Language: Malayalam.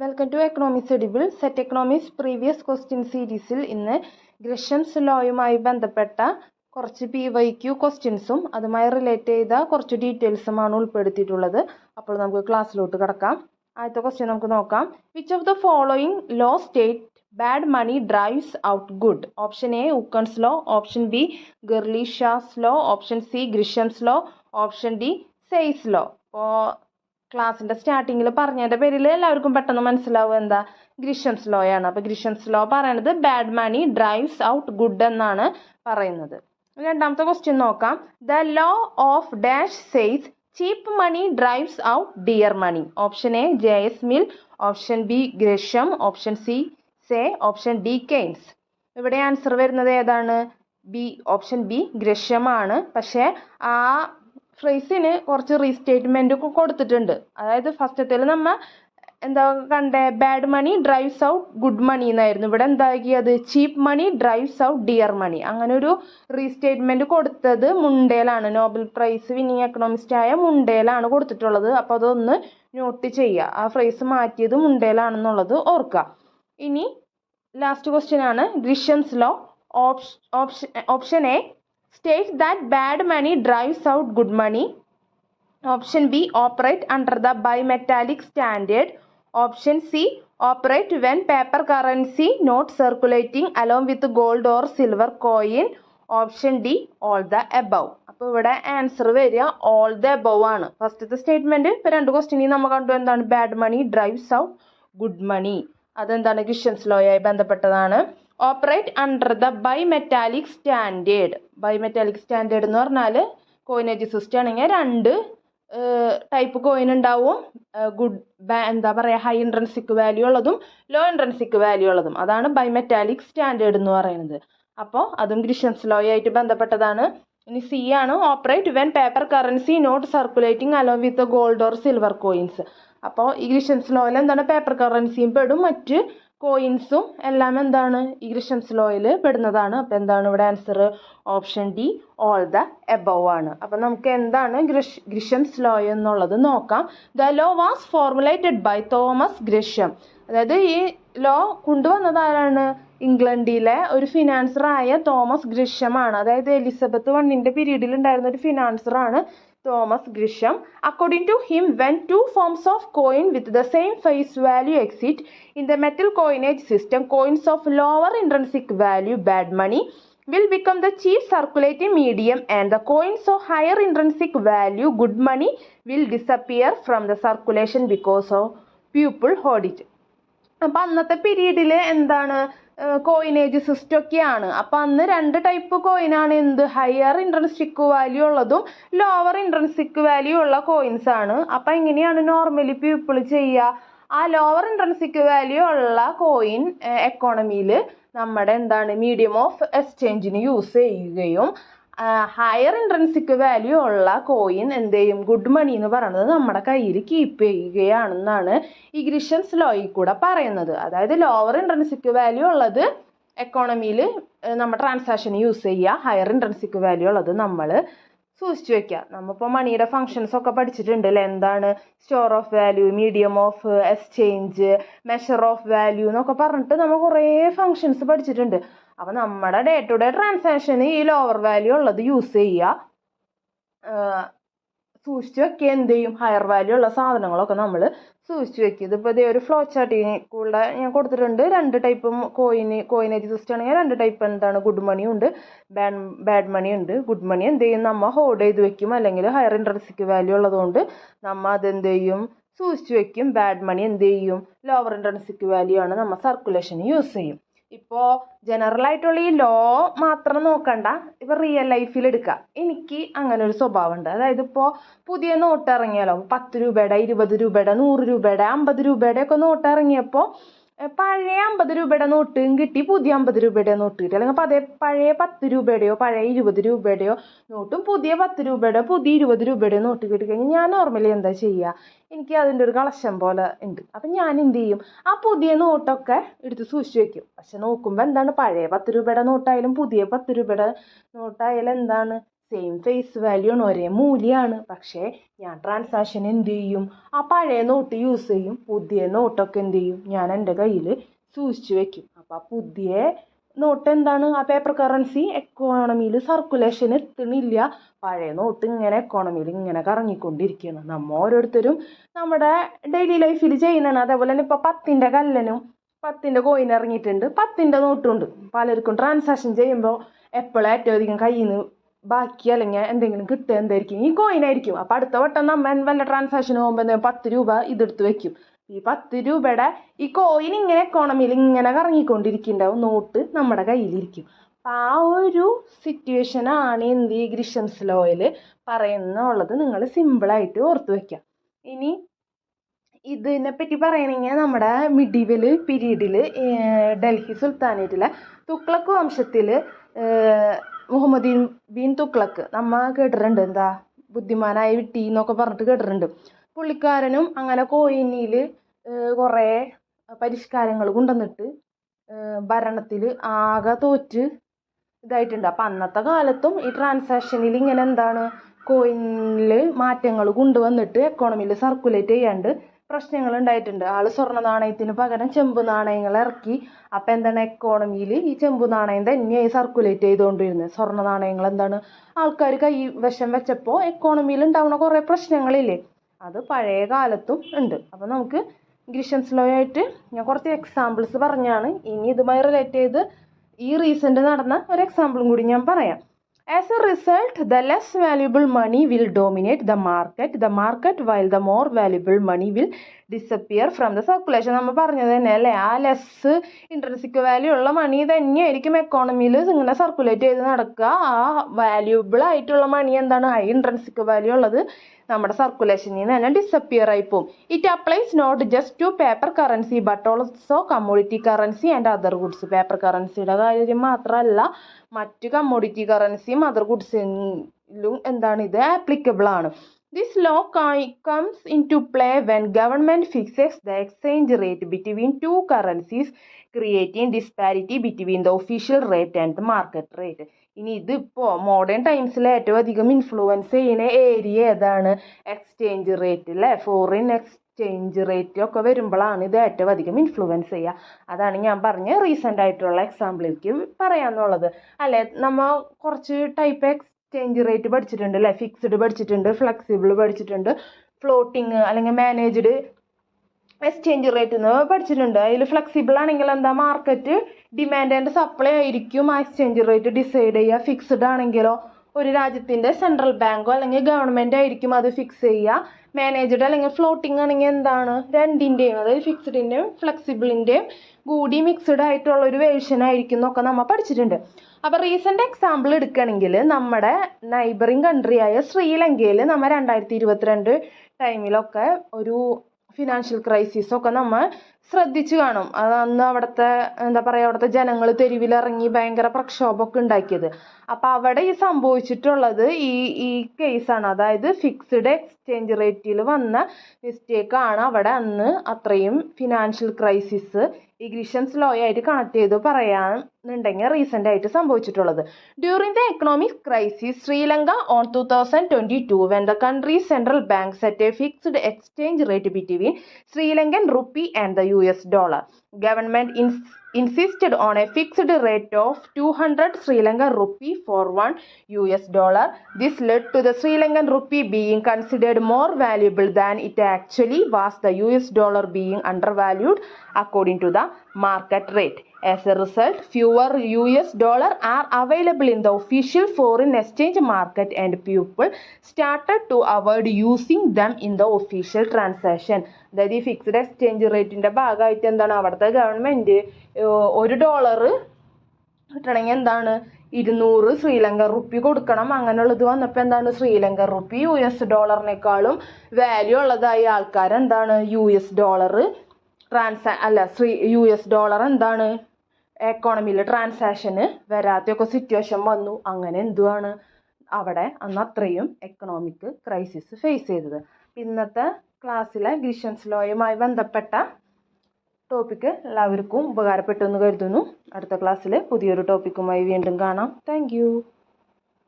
Welcome to economics edible set economics previous question സീരീസിൽ ഇന്ന് ഗ്രഷംസ് ലോയുമായി ബന്ധപ്പെട്ട കുറച്ച് PYQ ക്വസ്റ്റ്യൻസും അതുമായി റിലേറ്റ് ചെയ്ത കുറച്ച് ഡീറ്റെയിൽസുമാണ് ഉൾപ്പെടുത്തിയിട്ടുള്ളത്. അപ്പോൾ നമുക്ക് ക്ലാസ്സിലോട്ട് കിടക്കാം. ആദ്യത്തെ ക്വസ്റ്റ്യൻ നമുക്ക് നോക്കാം. Which of the following law states bad money drives out good? Option A Okun's law, option B Gerlisha's law, option C Gresham's law, option D Say's law. അപ്പോൾ ക്ലാസ്സിൻ്റെ സ്റ്റാർട്ടിങ്ങിൽ പറഞ്ഞതിൻ്റെ പേരിൽ എല്ലാവർക്കും പെട്ടെന്ന് മനസ്സിലാവും എന്താ ഗ്രിഷംസ് ലോ ആണ്. അപ്പോൾ ഗ്രിഷംസ് ലോ പറയുന്നത് bad money drives out good എന്നാണ് പറയുന്നത്. രണ്ടാമത്തെ ക്വസ്റ്റ്യൻ നോക്കാം. The law of dash says cheap money drives out dear money. Option A JS Mill, option B Gresham, option C Say, option D Keynes. ഇവിടെ ആൻസർ വരുന്നത് ഏതാണ്? ബി, ഓപ്ഷൻ ബി ഗ്രഷമാണ്. പക്ഷേ ആ ഫ്രേസിന് കുറച്ച് റീസ്റ്റേറ്റ്മെന്റ് ഒക്കെ കൊടുത്തിട്ടുണ്ട്. അതായത് ഫസ്റ്റത്തിൽ നമ്മൾ എന്താ കണ്ടേ, bad money drives out good മണി എന്നായിരുന്നു. ഇവിടെ എന്താക്കിയത് ചീപ്പ് മണി ഡ്രൈവ്സ് ഔട്ട് ഡിയർ മണി. അങ്ങനെ ഒരു റീസ്റ്റേറ്റ്മെന്റ് കൊടുത്തത് മുണ്ടേലാണ്. നോബൽ പ്രൈസ് വിന്നിങ് എക്കണോമിസ്റ്റ് ആയ മുണ്ടേലാണ് കൊടുത്തിട്ടുള്ളത്. അപ്പോൾ അതൊന്ന് നോട്ട് ചെയ്യുക. ആ ഫ്രേസ് മാറ്റിയത് മുണ്ടേലാണെന്നുള്ളത് ഓർക്കുക. ഇനി ലാസ്റ്റ് ക്വസ്റ്റ്യൻ ആണ് Gresham's law. Option A states that bad money drives out good money. Option B operate under the bimetallic standard. Option C operate when paper currency not circulating along with gold or silver coin. Option D all the above. അപ്പോൾ ഇവിടെ ആൻസർ വരിക all the above ആണ്. ഫസ്റ്റത്തെ സ്റ്റേറ്റ്മെന്റ് ഇപ്പോൾ രണ്ട് ക്വസ്റ്റ്യനിൽ നമ്മൾ കണ്ടു എന്താണ് bad money drives out good മണി. അതെന്താണ് ഗ്രിഷംസ് ലോയായി ബന്ധപ്പെട്ടതാണ്. Operate under the bimetallic standard. Bimetallic standard എന്ന് പറഞ്ഞാൽ കോയിനേജ് സിസ്റ്റം ആണെങ്കിൽ രണ്ട് ടൈപ്പ് കോയിൻ ഉണ്ടാവും. ഗുഡ് എന്താ പറയുക ഹൈ ഇൻട്രൻസിക് വാല്യൂ ഉള്ളതും ലോ ഇൻട്രൻസിക് വാല്യൂ ഉള്ളതും. അതാണ് ബൈമെറ്റാലിക് സ്റ്റാൻഡേർഡ് എന്ന് പറയുന്നത്. അപ്പോൾ അതും ഗ്രിഷംസ് ലോയായിട്ട് ബന്ധപ്പെട്ടതാണ്. ഇനി സി ആണ് operate when paper currency note circulating along with gold or silver coins. അപ്പോൾ ഈ ഗ്രിഷംസ് ലോയിൽ എന്താണ് പേപ്പർ കറൻസിയും പെടും, മറ്റ് കോയിൻസും എല്ലാം എന്താണ് ഈ ഗ്രിഷംസ് ലോയിൽ പെടുന്നതാണ്. അപ്പോൾ എന്താണ് ഇവിടെ answer? Option D all the above ആണ്. അപ്പം നമുക്ക് എന്താണ് ഗ്രിഷംസ് ലോ എന്നുള്ളത് നോക്കാം. The law was formulated by Thomas Gresham. അതായത് ഈ ലോ കൊണ്ടുവന്നത് ആരാണ്? ഇംഗ്ലണ്ടിലെ ഒരു ഫിനാൻസറായ തോമസ് ഗ്രിഷമാണ്. അതായത് എലിസബത്ത് വണ്ണിൻ്റെ പീരീഡിൽ ഉണ്ടായിരുന്ന ഒരു ഫിനാൻസറാണ് Thomas ഗ്രിഷം. According to him, when two forms of coin with the same face value exist in the metal coinage system, coins of lower intrinsic value, bad money, will become the chief circulating medium, and the coins of higher intrinsic value, good money, will disappear from the circulation because of people hold it. അപ്പം അന്നത്തെ പീരീഡിൽ എന്താണ് കോയിനേജ് സിസ്റ്റം ഒക്കെയാണ്. അപ്പം അന്ന് രണ്ട് ടൈപ്പ് കോയിനാണ്. എന്ത്? ഹയർ ഇൻട്രൻസിക് വാല്യൂ ഉള്ളതും ലോവർ ഇൻട്രൻസിക് വാല്യൂ ഉള്ള കോയിൻസ് ആണ്. അപ്പം എങ്ങനെയാണ് നോർമലി പീപ്പിൾ ചെയ്യുക? ആ ലോവർ ഇൻട്രൻസിക് വാല്യൂ ഉള്ള കോയിൻ എക്കോണമിയിൽ നമ്മുടെ എന്താണ് മീഡിയം ഓഫ് എക്സ്ചേഞ്ചിന് യൂസ് ചെയ്യുകയും ഹയർ ഇൻട്രൻസിക് വാല്യൂ ഉള്ള കോയിൻ എന്ത് ചെയ്യും? ഗുഡ് മണി എന്ന് പറയുന്നത് നമ്മുടെ കയ്യിൽ കീപ്പ് ചെയ്യുകയാണെന്നാണ് ഈ ഗ്രിഷംസ് ലോയിൽ കൂടെ പറയുന്നത്. അതായത് ലോവർ ഇൻട്രൻസിക് വാല്യൂ ഉള്ളത് എക്കോണമിയിൽ നമ്മൾ ട്രാൻസാക്ഷൻ യൂസ് ചെയ്യുക, ഹയർ ഇൻട്രൻസിക് വാല്യൂ ഉള്ളത് നമ്മൾ സൂക്ഷിച്ചു വെക്കുക. നമ്മളിപ്പോൾ മണിയുടെ ഫങ്ഷൻസ് ഒക്കെ പഠിച്ചിട്ടുണ്ട് അല്ലേ? എന്താണ് store of value, medium of exchange, measure of value എന്നൊക്കെ പറഞ്ഞിട്ട് നമ്മൾ കുറേ ഫങ്ഷൻസ് പഠിച്ചിട്ടുണ്ട്. അപ്പം നമ്മുടെ ഡേ ടു ഡേ ട്രാൻസാക്ഷന് ഈ ലോവർ വാല്യൂ ഉള്ളത് യൂസ് ചെയ്യുക, സൂക്ഷിച്ച് വെക്കുക. എന്ത് ചെയ്യും? ഹയർ വാല്യൂ ഉള്ള സാധനങ്ങളൊക്കെ നമ്മൾ സൂക്ഷിച്ച് വെക്കുക. ഇതിപ്പോൾ ഇതേ ഒരു ഫ്ലോ ചാർട്ടിന് കൂടെ ഞാൻ കൊടുത്തിട്ടുണ്ട്. രണ്ട് ടൈപ്പ് കോയിനേജ് സിസ്റ്റം ആണെങ്കിൽ രണ്ട് ടൈപ്പ് എന്താണ് ഗുഡ് മണിയും ഉണ്ട്, ബാഡ് മണി ഉണ്ട്. ഗുഡ് മണി എന്ത് ചെയ്യും? നമ്മൾ ഹോൾഡ് ചെയ്ത് വെക്കും, അല്ലെങ്കിൽ ഹയർ ഇൻട്രൻസിക് വാല്യൂ ഉള്ളതുകൊണ്ട് നമ്മൾ അതെന്ത് ചെയ്യും? സൂക്ഷിച്ച് വെക്കും. ബാഡ് മണി എന്ത് ചെയ്യും? ലോവർ ഇൻട്രൻസിക് വാല്യൂ ആണ് നമ്മൾ സർക്കുലേഷന് യൂസ് ചെയ്യും. ഇപ്പോൾ ജനറൽ ആയിട്ടുള്ള ഈ ലോ മാത്രം നോക്കണ്ട, ഇപ്പോൾ റിയൽ ലൈഫിൽ എടുക്കുക. എനിക്ക് അങ്ങനെ ഒരു സ്വഭാവം ഉണ്ട്. അതായത് ഇപ്പോൾ പുതിയ നോട്ട് ഇറങ്ങിയാലോ, 10 രൂപയുടെ 20 രൂപയുടെ 100 രൂപയുടെ 50 രൂപയുടെ ഒക്കെ നോട്ട് ഇറങ്ങിയപ്പോൾ പഴയ 50 രൂപയുടെ നോട്ടും കിട്ടി, പുതിയ 50 രൂപയുടെ നോട്ട് കിട്ടി. അല്ലെങ്കിൽ പഴയ 10 രൂപയുടെയോ പഴയ 20 രൂപയുടെയോ നോട്ടും പുതിയ 10 രൂപയുടെ പുതിയ 20 രൂപയുടെ നോട്ട് കിട്ടിക്കഴിഞ്ഞാൽ ഞാൻ നോർമലി എന്താ ചെയ്യുക? എനിക്ക് അതിൻ്റെ ഒരു കളക്ഷൻ പോലെ ഉണ്ട്. അപ്പം ഞാൻ എന്ത് ചെയ്യും? ആ പുതിയ നോട്ടൊക്കെ എടുത്ത് സൂക്ഷിച്ച് വെക്കും. പക്ഷെ നോക്കുമ്പോൾ എന്താണ് പഴയ 10 രൂപയുടെ നോട്ടായാലും പുതിയ 10 രൂപയുടെ നോട്ടായാലും എന്താണ് സെയിം ഫേസ് വാല്യൂ ആണ്, ഒരേ മൂല്യമാണ്. പക്ഷേ ഞാൻ ട്രാൻസാക്ഷൻ എന്ത് ചെയ്യും, ആ പഴയ നോട്ട് യൂസ് ചെയ്യും. പുതിയ നോട്ടൊക്കെ എന്ത് ചെയ്യും, ഞാൻ എൻ്റെ കയ്യിൽ സൂക്ഷിച്ചു വെക്കും. അപ്പോൾ ആ പുതിയ നോട്ട് എന്താണ്, ആ പേപ്പർ കറൻസി എക്കോണമിയിൽ സർക്കുലേഷൻ എത്തുന്നില്ല. പഴയ നോട്ട് ഇങ്ങനെ എക്കോണമിയിൽ ഇങ്ങനെ കറങ്ങിക്കൊണ്ടിരിക്കുകയാണ്. നമ്മൾ ഓരോരുത്തരും നമ്മുടെ ഡെയിലി ലൈഫിൽ ചെയ്യുന്നതാണ്. അതേപോലെ തന്നെ ഇപ്പോൾ 10ൻ്റെ കല്ലനും 10ൻ്റെ കോയിൻ ഇറങ്ങിയിട്ടുണ്ട്, 10ൻ്റെ നോട്ടുണ്ട്. പലർക്കും ട്രാൻസാക്ഷൻ ചെയ്യുമ്പോൾ എപ്പോഴും ഏറ്റവും അധികം കയ്യിൽ നിന്ന് ബാക്കി അല്ലെങ്കിൽ എന്തെങ്കിലും കിട്ടുക എന്തായിരിക്കും, ഈ കോയിനായിരിക്കും. അപ്പോൾ അടുത്ത വട്ടം നമ്മൾ വല്ല ട്രാൻസാക്ഷൻ പോകുമ്പോൾ 10 രൂപ ഇതെടുത്ത് വെക്കും. ഈ 10 രൂപയുടെ ഈ കോയിൻ ഇങ്ങനെ എക്കോണമിയിൽ ഇങ്ങനെ കറങ്ങിക്കൊണ്ടിരിക്കുന്നുണ്ടാവും, നോട്ട് നമ്മുടെ കയ്യിലിരിക്കും. അപ്പം ആ ഒരു സിറ്റുവേഷനാണ് എന്ത് ഈ ഗ്രിഷംസ് ലോയിൽ പറയുന്നുള്ളത് നിങ്ങൾ സിമ്പിളായിട്ട് ഓർത്ത് വയ്ക്കാം. ഇനി ഇതിനെപ്പറ്റി പറയണമെങ്കിൽ നമ്മുടെ മിഡീവൽ പീരീഡിൽ ഡൽഹി സുൽത്താനേറ്റിലെ തുഗ്ലക്ക് വംശത്തിൽ മുഹമ്മദ് ബിൻ തുഗ്ലക്ക് നമ്മ കേട്ടിട്ടുണ്ട്, എന്താ ബുദ്ധിമാനായ വിട്ടി എന്നൊക്കെ പറഞ്ഞിട്ട് കേട്ടിട്ടുണ്ട്. പുള്ളിക്കാരനും അങ്ങനെ കോയിനിൽ കുറേ പരിഷ്കാരങ്ങൾ കൊണ്ടുവന്നിട്ട് ഭരണത്തിൽ ആകെ തോറ്റ് ഇതായിട്ടുണ്ട്. അപ്പം അന്നത്തെ കാലത്തും ഈ ട്രാൻസാക്ഷനിൽ ഇങ്ങനെ എന്താണ് കോയിനിൽ മാറ്റങ്ങൾ കൊണ്ടുവന്നിട്ട് എക്കോണമിയിൽ സർക്കുലേറ്റ് ചെയ്യാണ്ട് പ്രശ്നങ്ങൾ ഉണ്ടായിട്ടുണ്ട്. ആൾ സ്വർണ്ണ നാണയത്തിന് പകരം ചെമ്പ് നാണയങ്ങൾ ഇറക്കി. അപ്പം എന്താണ്, എക്കോണമിയിൽ ഈ ചെമ്പ് നാണയം തന്നെയായി സർക്കുലേറ്റ് ചെയ്തുകൊണ്ടിരുന്നത്. സ്വർണ്ണ നാണയങ്ങൾ എന്താണ് ആൾക്കാർ കൈവശം വെച്ചപ്പോൾ എക്കോണമിയിൽ ഉണ്ടാവുന്ന കുറേ പ്രശ്നങ്ങളില്ലേ, അത് പഴയ കാലത്തും ഉണ്ട്. അപ്പോൾ നമുക്ക് ഗ്രിഷംസ് ലോ ആയിട്ട് ഞാൻ കുറച്ച് എക്സാമ്പിൾസ് പറഞ്ഞാണ്. ഇനി ഇതുമായി റിലേറ്റ് ചെയ്ത് ഈ റീസെൻ്റ് നടന്ന ഒരു എക്സാമ്പിളും കൂടി ഞാൻ പറയാം. As a result, the less valuable money will dominate the market while the more valuable money will disappear from the circulation. നമ്മൾ പറഞ്ഞത് തന്നെ അല്ലേ, ആ ലെസ് ഇൻട്രൻസിക് വാല്യൂ ഉള്ള മണി തന്നെയായിരിക്കും എക്കോണമിയിൽ ഇങ്ങനെ സർക്കുലേറ്റ് ചെയ്ത് നടക്കുക. ആ വാല്യൂബിൾ ആയിട്ടുള്ള മണി എന്താണ്, ഹൈ ഇൻട്രൻസിക് വാല്യൂ ഉള്ളത് നമ്മുടെ സർക്കുലേഷനിൽ നിന്ന് തന്നെ ഡിസപ്പിയർ ആയി പോകും. It applies not just to paper currency but also commodity currency and other goods. Paper കറൻസിയുടെ കാര്യം മാത്രമല്ല, മറ്റ് കമ്മോഡിറ്റി കറൻസിയും അതർ ഗുഡ്സിലും എന്താണ് ഇത് ആപ്ലിക്കബിൾ ആണ്. This law comes into play when government fixes the exchange rate between two currencies, creating disparity between the official rate and the market rate. ഇനി ഇതിപ്പോൾ മോഡേൺ ടൈംസിൽ ഏറ്റവും അധികം ഇൻഫ്ലുവൻസ് ചെയ്യുന്ന ഏരിയ ഏതാണ്, എക്സ്ചേഞ്ച് റേറ്റ് അല്ലേ. ഫോറിൻ എക്സ്ചേഞ്ച് റേറ്റ് ഒക്കെ വരുമ്പോഴാണ് ഇത് ഏറ്റവും അധികം ഇൻഫ്ലുവൻസ് ചെയ്യുക. അതാണ് ഞാൻ പറഞ്ഞ റീസെൻ്റ് ആയിട്ടുള്ള എക്സാമ്പിളിലേക്ക് പറയാമെന്നുള്ളത് അല്ലേ. നമ്മൾ കുറച്ച് ടൈപ്പ് എക്സ്ചേഞ്ച് റേറ്റ് പഠിച്ചിട്ടുണ്ട് അല്ലേ. ഫിക്സ്ഡ് പഠിച്ചിട്ടുണ്ട്, ഫ്ലെക്സിബിൾ പഠിച്ചിട്ടുണ്ട്, ഫ്ലോട്ടിങ് അല്ലെങ്കിൽ മാനേജ്ഡ് എക്സ്ചേഞ്ച് റേറ്റ് എന്ന് പഠിച്ചിട്ടുണ്ട്. അതിൽ ഫ്ലെക്സിബിൾ ആണെങ്കിൽ എന്താ, മാർക്കറ്റ് ഡിമാൻഡ് ആൻഡ് സപ്ലൈ ആയിരിക്കും ആ എക്സ്ചേഞ്ച് റേറ്റ് ഡിസൈഡ് ചെയ്യുക. ഫിക്സ്ഡ് ആണെങ്കിലോ ഒരു രാജ്യത്തിൻ്റെ സെൻട്രൽ ബാങ്കോ അല്ലെങ്കിൽ ഗവൺമെൻറ് ആയിരിക്കും അത് ഫിക്സ് ചെയ്യുക. മാനേജ്ഡ് അല്ലെങ്കിൽ ഫ്ലോട്ടിങ് ആണെങ്കിൽ എന്താണ്, രണ്ടിൻ്റെയും അതായത് ഫിക്സ്ഡിൻ്റെയും ഫ്ലെക്സിബിളിൻ്റെയും കൂടി മിക്സ്ഡ് ആയിട്ടുള്ള ഒരു വേർഷൻ ആയിരിക്കും എന്നൊക്കെ നമ്മൾ പഠിച്ചിട്ടുണ്ട്. അപ്പോൾ റീസെൻ്റ് എക്സാമ്പിൾ എടുക്കുകയാണെങ്കിൽ നമ്മുടെ നൈബറിങ് കൺട്രിയായ ശ്രീലങ്കയിൽ നമ്മൾ 2022 ടൈമിലൊക്കെ ഒരു ഫിനാൻഷ്യൽ ക്രൈസിസൊക്കെ നമ്മൾ ശ്രദ്ധിച്ചു കാണും. അത് അന്ന് അവിടുത്തെ എന്താ പറയുക, അവിടുത്തെ ജനങ്ങൾ തെരുവിലിറങ്ങി ഭയങ്കര പ്രക്ഷോഭമൊക്കെ ഉണ്ടാക്കിയത്. അപ്പോൾ അവിടെ ഈ സംഭവിച്ചിട്ടുള്ളത് ഈ കേസാണ്. അതായത് ഫിക്സ്ഡ് എക്സ്ചേഞ്ച് റേറ്റിൽ വന്ന മിസ്റ്റേക്കാണ് അവിടെ അന്ന് അത്രയും ഫിനാൻഷ്യൽ ക്രൈസിസ് ഈ ഗ്രിഷംസ് ലോ ആയിട്ട് കണക്ട് ചെയ്ത് പറയാന്നുണ്ടെങ്കിൽ റീസെൻ്റ് ആയിട്ട് സംഭവിച്ചിട്ടുള്ളത്. During the economic crisis Sri Lanka on 2022 when the country's central bank set a fixed exchange rate between Sri Lankan rupee and the US dollar. Government insisted on a fixed rate of 200 Sri Lankan rupee for $1. This led to the Sri Lankan rupee being considered more valuable than it actually was, the US dollar being undervalued according to the market rate. As a result, fewer US dollar are available in the official foreign exchange market and people started to avoid using them in the official transaction. അതായത് ഈ ഫിക്സ്ഡ് എക്സ്ചേഞ്ച് റേറ്റിൻ്റെ ഭാഗമായിട്ട് എന്താണ്, അവിടുത്തെ ഗവൺമെൻറ് $1 കിട്ടണമെങ്കിൽ എന്താണ് 200 ശ്രീലങ്കൻ റുപ്പി കൊടുക്കണം. അങ്ങനെയുള്ളത് വന്നപ്പോൾ എന്താണ്, ശ്രീലങ്കൻ റുപ്പി US ഡോളറിനേക്കാളും വാല്യൂ ഉള്ളതായി ആൾക്കാരെന്താണ് US ഡോളർ US ഡോളർ എന്താണ് എക്കോണമിയിൽ ട്രാൻസാക്ഷന് വരാത്തൊക്കെ സിറ്റുവേഷൻ വന്നു. അങ്ങനെ എന്തുവാണ് അവിടെ അന്ന് അത്രയും എക്കണോമിക് ക്രൈസിസ് ഫേസ് ചെയ്തത്. ഇന്നത്തെ ക്ലാസ്സിലെ ഗ്രിഷംസ് ലോയുമായി ബന്ധപ്പെട്ട ടോപ്പിക്ക് എല്ലാവർക്കും ഉപകാരപ്പെട്ടു എന്ന് കരുതുന്നു. അടുത്ത ക്ലാസ്സിൽ പുതിയൊരു ടോപ്പിക്കുമായി വീണ്ടും കാണാം. താങ്ക്